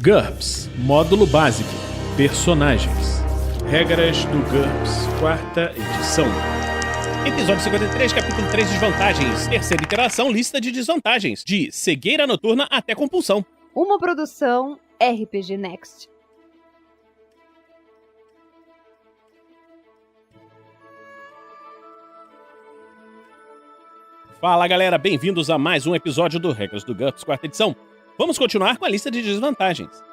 GURPS Módulo Básico Personagens. Regras do GURPS, 4ª edição. Episódio 53, capítulo 3, desvantagens. Terceira interação, lista de desvantagens. De cegueira noturna até compulsão. Uma produção RPG Next. Fala galera, bem-vindos a mais um episódio do Regras do GURPS, 4ª edição. Vamos continuar com a lista de desvantagens.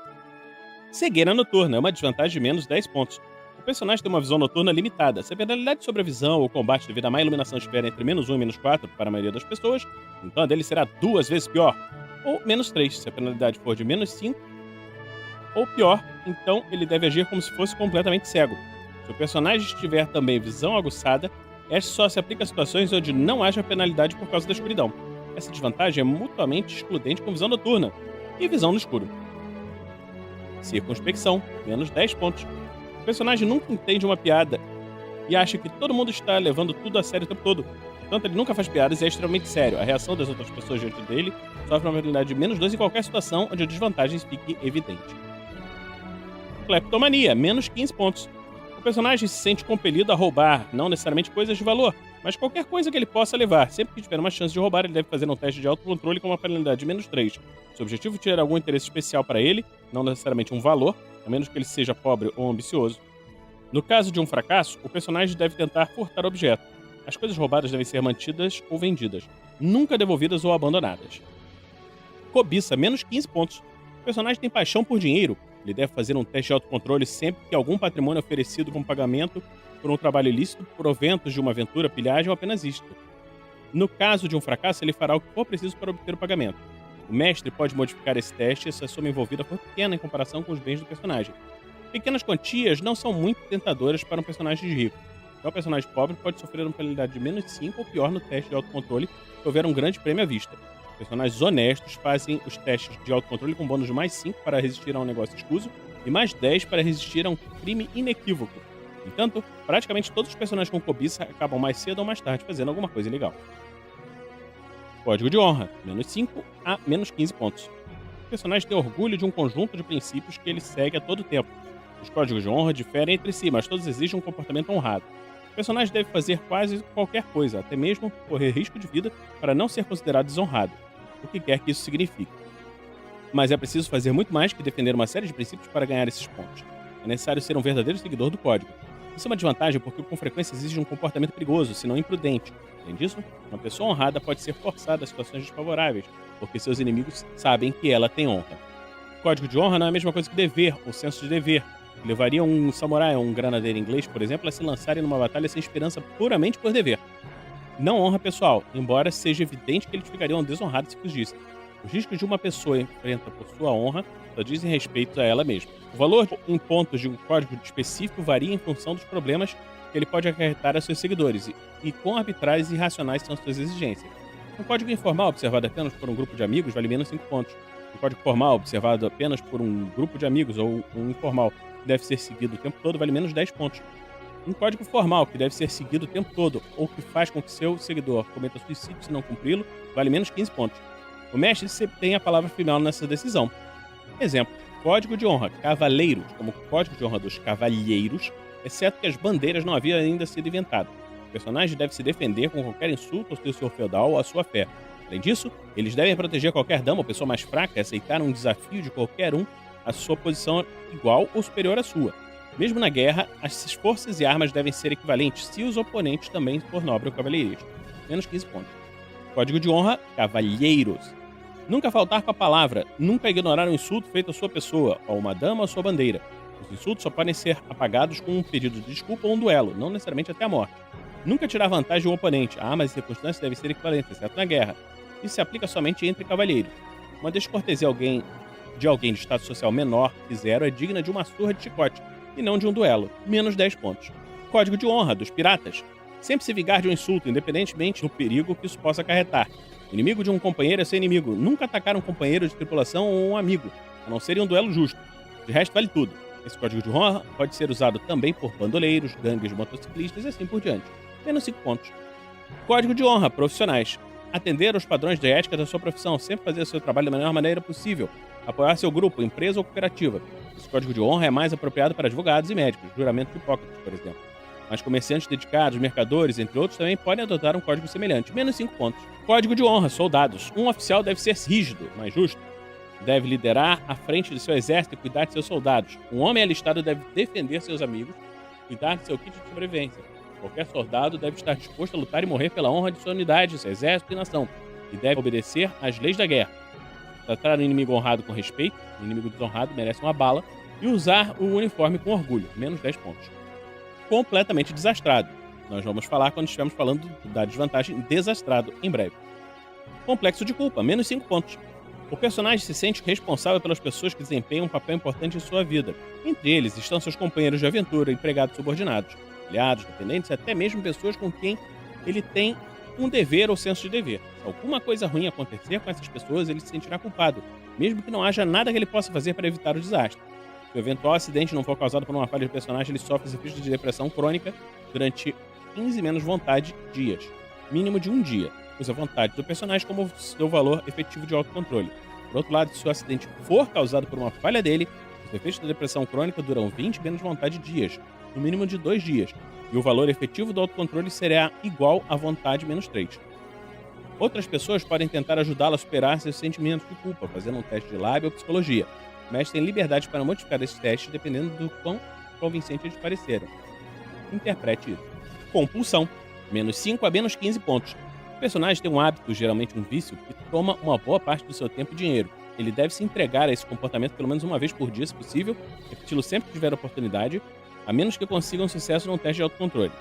Cegueira noturna é uma desvantagem de menos 10 pontos. O personagem tem uma visão noturna limitada. Se a penalidade sobre a visão ou combate devido a má iluminação estiver entre menos 1 e menos 4 para a maioria das pessoas, então a dele será 2 vezes pior. Ou menos 3, se a penalidade for de menos 5 ou pior, então ele deve agir como se fosse completamente cego. Se o personagem tiver também visão aguçada, esta só se aplica a situações onde não haja penalidade por causa da escuridão. Essa desvantagem é mutuamente excludente com visão noturna e visão no escuro. Circunspecção, menos 10 pontos. O personagem nunca entende uma piada e acha que todo mundo está levando tudo a sério o tempo todo. Portanto, ele nunca faz piadas e é extremamente sério. A reação das outras pessoas diante dele sofre uma penalidade de menos 2 em qualquer situação onde a desvantagem fique evidente. Cleptomania, menos 15 pontos. O personagem se sente compelido a roubar, não necessariamente coisas de valor, mas qualquer coisa que ele possa levar. Sempre que tiver uma chance de roubar, ele deve fazer um teste de autocontrole com uma penalidade de menos 3. Se o objetivo tiver algum interesse especial para ele, não necessariamente um valor, a menos que ele seja pobre ou ambicioso. No caso de um fracasso, o personagem deve tentar furtar o objeto. As coisas roubadas devem ser mantidas ou vendidas, nunca devolvidas ou abandonadas. Cobiça, menos 15 pontos. O personagem tem paixão por dinheiro. Ele deve fazer um teste de autocontrole sempre que algum patrimônio oferecido como pagamento por um trabalho ilícito, proventos de uma aventura, pilhagem ou apenas isto. No caso de um fracasso, ele fará o que for preciso para obter o pagamento. O mestre pode modificar esse teste se a soma envolvida for pequena em comparação com os bens do personagem. Pequenas quantias não são muito tentadoras para um personagem rico. Já o personagem pobre pode sofrer uma penalidade de menos 5 ou pior no teste de autocontrole se houver um grande prêmio à vista. Personagens honestos fazem os testes de autocontrole com bônus de mais 5 para resistir a um negócio escuso e mais 10 para resistir a um crime inequívoco. Entanto, praticamente todos os personagens com cobiça acabam mais cedo ou mais tarde fazendo alguma coisa ilegal. Código de honra, menos 5 a menos 15 pontos. O personagem tem orgulho de um conjunto de princípios que ele segue a todo tempo. Os códigos de honra diferem entre si, mas todos exigem um comportamento honrado. O personagem deve fazer quase qualquer coisa, até mesmo correr risco de vida, para não ser considerado desonrado, o que quer que isso signifique. Mas é preciso fazer muito mais que defender uma série de princípios para ganhar esses pontos. É necessário ser um verdadeiro seguidor do código. Isso é uma desvantagem porque com frequência exige um comportamento perigoso, se não imprudente. Além disso, uma pessoa honrada pode ser forçada a situações desfavoráveis, porque seus inimigos sabem que ela tem honra. O código de honra não é a mesma coisa que dever ou senso de dever, que levaria um samurai ou um granadeiro inglês, por exemplo, a se lançarem numa batalha sem esperança puramente por dever. Não honra pessoal, embora seja evidente que eles ficariam desonrados se fugissem. Os riscos de uma pessoa enfrenta por sua honra só dizem respeito a ela mesma. O valor em pontos de um código específico varia em função dos problemas que ele pode acarretar a seus seguidores e quão arbitrárias e irracionais são suas exigências. Um código informal observado apenas por um grupo de amigos vale menos 5 pontos. Um código formal observado apenas por um grupo de amigos ou um informal que deve ser seguido o tempo todo vale menos 10 pontos. Um código formal que deve ser seguido o tempo todo ou que faz com que seu seguidor cometa suicídio se não cumpri-lo vale menos 15 pontos. O mestre sempre tem a palavra final nessa decisão. Exemplo, código de honra cavaleiros, como código de honra dos cavalheiros, exceto que as bandeiras não haviam ainda sido inventado. O personagem deve se defender com qualquer insulto ao seu senhor feudal ou à sua fé. Além disso, eles devem proteger qualquer dama ou pessoa mais fraca e aceitar um desafio de qualquer um à sua posição igual ou superior à sua. Mesmo na guerra, as forças e armas devem ser equivalentes se os oponentes também for nobre ou cavalheirista. Menos 15 pontos. Código de honra cavalheiros. Nunca faltar com a palavra, nunca ignorar um insulto feito à sua pessoa, a uma dama ou à sua bandeira. Os insultos só podem ser apagados com um pedido de desculpa ou um duelo, não necessariamente até a morte. Nunca tirar vantagem de um oponente, armas e circunstâncias devem ser equivalentes, exceto na guerra. Isso se aplica somente entre cavalheiros. Uma descortesia de alguém de status social menor que 0 é digna de uma surra de chicote, e não de um duelo, menos 10 pontos. Código de honra dos piratas. Sempre se vingar de um insulto, independentemente do perigo que isso possa acarretar. O inimigo de um companheiro é seu inimigo. Nunca atacar um companheiro de tripulação ou um amigo, a não ser em um duelo justo. De resto, vale tudo. Esse código de honra pode ser usado também por bandoleiros, gangues de motociclistas e assim por diante. Menos 5 pontos. Código de honra profissionais. Atender aos padrões de ética da sua profissão, sempre fazer o seu trabalho da melhor maneira possível. Apoiar seu grupo, empresa ou cooperativa. Esse código de honra é mais apropriado para advogados e médicos, juramento de Hipócrates, por exemplo. Mas comerciantes dedicados, mercadores, entre outros, também podem adotar um código semelhante, menos 5 pontos. Código de honra, soldados. Um oficial deve ser rígido, mas justo. Deve liderar à frente de seu exército e cuidar de seus soldados. Um homem alistado deve defender seus amigos, cuidar de seu kit de sobrevivência. Qualquer soldado deve estar disposto a lutar e morrer pela honra de sua unidade, seu exército e nação, e deve obedecer às leis da guerra. Tratar o inimigo honrado com respeito, o inimigo desonrado merece uma bala, e usar o uniforme com orgulho, menos 10 pontos. Completamente desastrado. Nós vamos falar quando estivermos falando da desvantagem desastrado em breve. Complexo de culpa, menos 5 pontos. O personagem se sente responsável pelas pessoas que desempenham um papel importante em sua vida. Entre eles estão seus companheiros de aventura, empregados subordinados, aliados, dependentes e até mesmo pessoas com quem ele tem um dever ou senso de dever. Se alguma coisa ruim acontecer com essas pessoas, ele se sentirá culpado, mesmo que não haja nada que ele possa fazer para evitar o desastre. Se o eventual acidente não for causado por uma falha de personagem, ele sofre os efeitos de depressão crônica durante 15 menos vontade dias, mínimo de um dia. Use a vontade do personagem como seu valor efetivo de autocontrole. Por outro lado, se o acidente for causado por uma falha dele, os efeitos da depressão crônica duram 20 menos vontade dias, no mínimo de 2 dias, e o valor efetivo do autocontrole será igual à vontade menos 3. Outras pessoas podem tentar ajudá-lo a superar seus sentimentos de culpa, fazendo um teste de lábia ou psicologia. O mestre tem liberdade para modificar esses testes dependendo do quão convincente eles pareceram. Interprete isso. Compulsão. Menos 5 a menos 15 pontos. O personagem tem um hábito, geralmente um vício, que toma uma boa parte do seu tempo e dinheiro. Ele deve se entregar a esse comportamento pelo menos uma vez por dia, se possível, repeti-lo sempre que tiver oportunidade, a menos que consiga um sucesso num teste de autocontrole.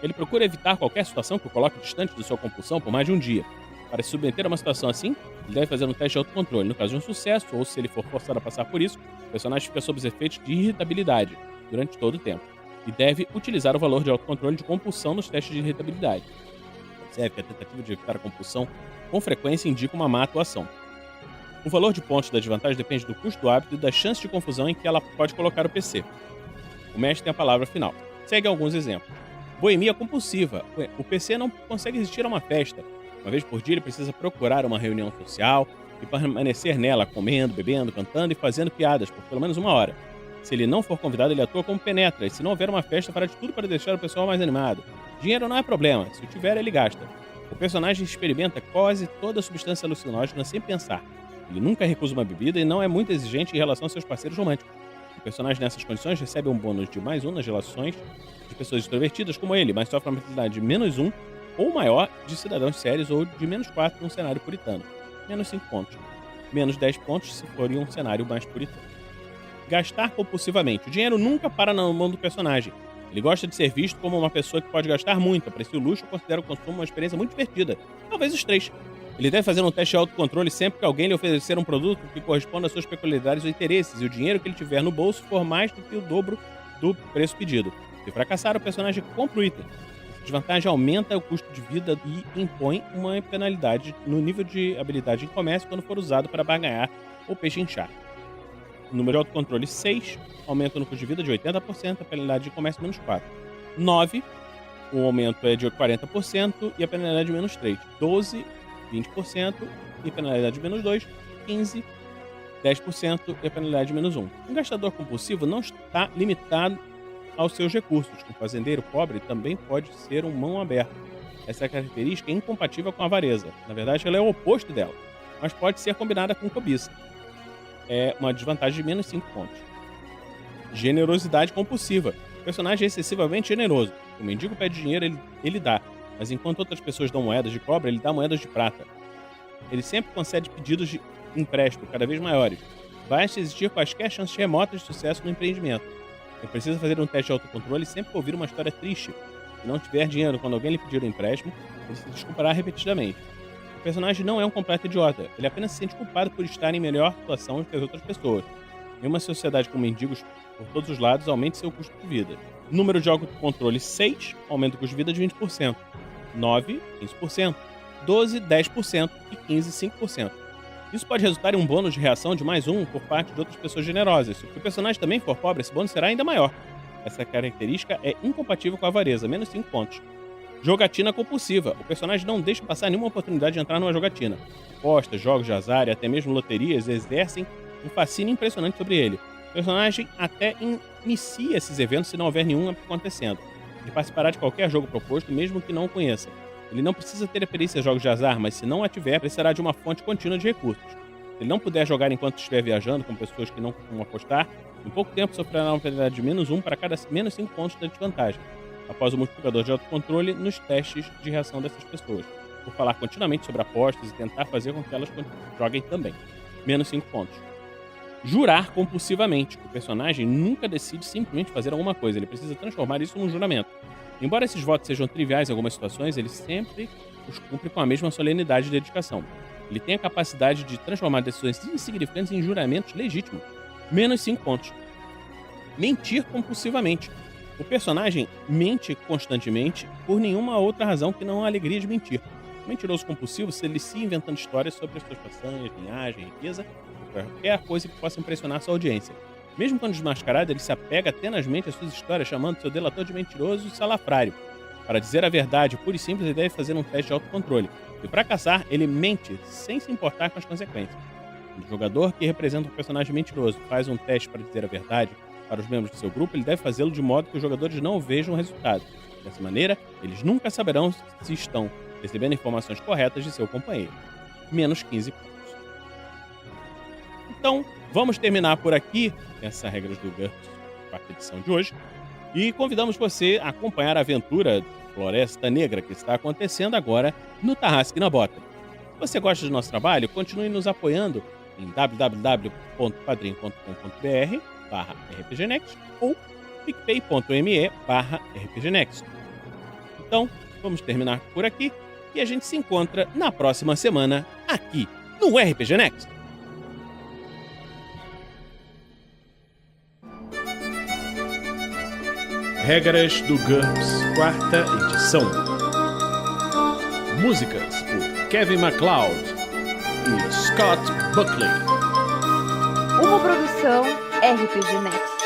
Ele procura evitar qualquer situação que o coloque distante de sua compulsão por mais de um dia. Para se submeter a uma situação assim, ele deve fazer um teste de autocontrole. No caso de um sucesso, ou se ele for forçado a passar por isso, o personagem fica sob os efeitos de irritabilidade durante todo o tempo. E deve utilizar o valor de autocontrole de compulsão nos testes de irritabilidade. Observe que a tentativa de evitar a compulsão com frequência indica uma má atuação. O valor de pontos da desvantagem depende do custo do hábito e da chance de confusão em que ela pode colocar o PC. O mestre tem a palavra final. Segue alguns exemplos. Boemia compulsiva. O PC não consegue resistir a uma festa. Uma vez por dia ele precisa procurar uma reunião social e permanecer nela, comendo, bebendo, cantando e fazendo piadas por pelo menos 1 hora. Se ele não for convidado, ele atua como penetra, e se não houver uma festa, fará de tudo para deixar o pessoal mais animado. Dinheiro não é problema, se o tiver, ele gasta. O personagem experimenta quase toda a substância alucinógena sem pensar. Ele nunca recusa uma bebida e não é muito exigente em relação aos seus parceiros românticos. O personagem nessas condições recebe um bônus de +1 nas relações de pessoas extrovertidas como ele, mas sofre uma penalidade de -1 ou maior de cidadãos sérios ou de -4 num cenário puritano. Menos 5 pontos. Menos 10 pontos se for em um cenário mais puritano. Gastar compulsivamente. O dinheiro nunca para na mão do personagem. Ele gosta de ser visto como uma pessoa que pode gastar muito, aprecia o luxo e considera o consumo uma experiência muito divertida. Talvez os 3. Ele deve fazer um teste de autocontrole sempre que alguém lhe oferecer um produto que corresponda às suas peculiaridades ou interesses, e o dinheiro que ele tiver no bolso for mais do que o dobro do preço pedido. Se fracassar, o personagem compra o item. Essa desvantagem aumenta o custo de vida e impõe uma penalidade no nível de habilidade em comércio quando for usado para barganhar ou pechinchar. O número de autocontrole 6, aumento no custo de vida de 80%, a penalidade de comércio -4. 9, o aumento é de 40% e a penalidade de -3. 12, 20% e a penalidade de -2. 15, 10% e a penalidade de -1. Um gastador compulsivo não está limitado aos seus recursos. Um fazendeiro pobre também pode ser um mão aberta. Essa característica é incompatível com a avareza. Na verdade, ela é o oposto dela, mas pode ser combinada com cobiça. É uma desvantagem de -5 pontos. Generosidade compulsiva. O personagem é excessivamente generoso. O mendigo pede dinheiro, ele dá. Mas enquanto outras pessoas dão moedas de cobre, ele dá moedas de prata. Ele sempre concede pedidos de empréstimo cada vez maiores. Basta existir quaisquer chances remotas de sucesso no empreendimento. Ele precisa fazer um teste de autocontrole sempre que ouvir uma história triste. Se não tiver dinheiro quando alguém lhe pedir um empréstimo, ele se desculpará repetidamente. O personagem não é um completo idiota. Ele apenas se sente culpado por estar em melhor situação que as outras pessoas. Em uma sociedade com mendigos por todos os lados, aumente seu custo de vida. Número de autocontrole 6, aumenta o custo de vida de 20%. 9, 15%. 12, 10% e 15, 5%. Isso pode resultar em um bônus de reação de +1 por parte de outras pessoas generosas. Se o personagem também for pobre, esse bônus será ainda maior. Essa característica é incompatível com a avareza, -5 pontos. Jogatina compulsiva. O personagem não deixa passar nenhuma oportunidade de entrar numa jogatina. Apostas, jogos de azar e até mesmo loterias exercem um fascínio impressionante sobre ele. O personagem até inicia esses eventos se não houver nenhum acontecendo. Ele participará de qualquer jogo proposto, mesmo que não o conheça. Ele não precisa ter a perícia em jogos de azar, mas se não a tiver, precisará de uma fonte contínua de recursos. Se ele não puder jogar enquanto estiver viajando com pessoas que não costumam apostar, em pouco tempo sofrerá uma penalidade de -1 para cada menos 5 pontos de desvantagem, após o multiplicador de autocontrole nos testes de reação dessas pessoas, por falar continuamente sobre apostas e tentar fazer com que elas joguem também. -5 pontos. Jurar compulsivamente. O personagem nunca decide simplesmente fazer alguma coisa, ele precisa transformar isso num juramento. Embora esses votos sejam triviais em algumas situações, ele sempre os cumpre com a mesma solenidade e dedicação. Ele tem a capacidade de transformar decisões insignificantes em juramentos legítimos. -5 pontos. Mentir compulsivamente. O personagem mente constantemente por nenhuma outra razão que não a alegria de mentir. O mentiroso compulsivo se delicia inventando histórias sobre as suas façanhas, linhagem, riqueza, ou qualquer coisa que possa impressionar sua audiência. Mesmo quando desmascarado, ele se apega tenazmente às suas histórias, chamando seu delator de mentiroso e salafrário. Para dizer a verdade pura e simples, ele deve fazer um teste de autocontrole. E para caçar, ele mente sem se importar com as consequências. O jogador que representa um personagem mentiroso faz um teste para dizer a verdade para os membros de seu grupo, ele deve fazê-lo de modo que os jogadores não vejam o resultado. Dessa maneira, eles nunca saberão se estão recebendo informações corretas de seu companheiro. -15 pontos. Então, vamos terminar por aqui essa Regras do GURPS, quarta edição de hoje, e convidamos você a acompanhar a aventura Floresta Negra que está acontecendo agora no Tarrasque na Bota. Se você gosta do nosso trabalho, continue nos apoiando em www.padrim.com.br/rpgnext ou picpay.me/rpgnext. Então, vamos terminar por aqui e a gente se encontra na próxima semana aqui no RPG Next. Regras do GURPS, quarta edição. Músicas por Kevin MacLeod e Scott Buckley. Uma produção RPG Next.